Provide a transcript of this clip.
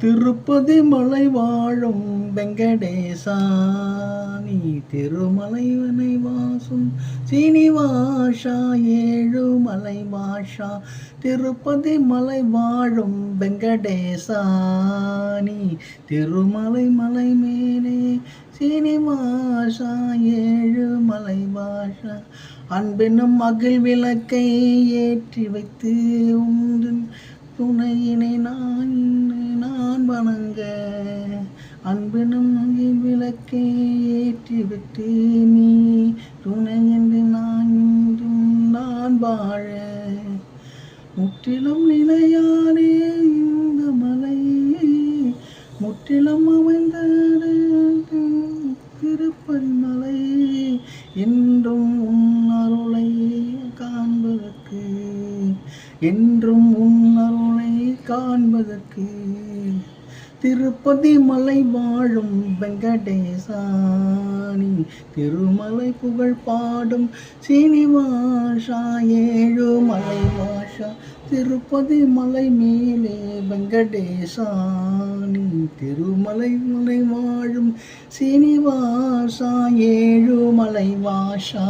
திருப்பதி மலை வாழும் வெங்கடேசா, நீ திருமலைவனை வாசும் சீனிவாசா, ஏழுமலை வாஷா. திருப்பதி மலை வாழும் வெங்கடேசா, நீ திருமலை மலை மேலே சீனிவாசா, ஏழுமலை வாஷா. அன்பெனும் அகில் விளக்கை ஏற்றி வைத்து உன் துணையினை நான் வணங்க, அன்பெனும் அகில் விளக்கை ஏற்றிவிட்டு நீ துணை என்று நான் வாழ. முற்றிலும் நிலையானே இந்த மலை, முற்றிலும் அமைந்த திருப்பதி மலை, என்றும் உன் அருளை காண்பதற்கு, என்றும் உன் அருளை காண்பதற்கு. திருப்பதி மலை வாழும் வெங்கடேசா, நீ திருமலை புகழ் பாடும் சீனிவாசா, ஏழுமலை வாஷா. திருப்பதி மலை மேலே வெங்கடேசா, நீ திருமலை மலை வாழும் சீனிவாசா, ஏழுமலை வாஷா.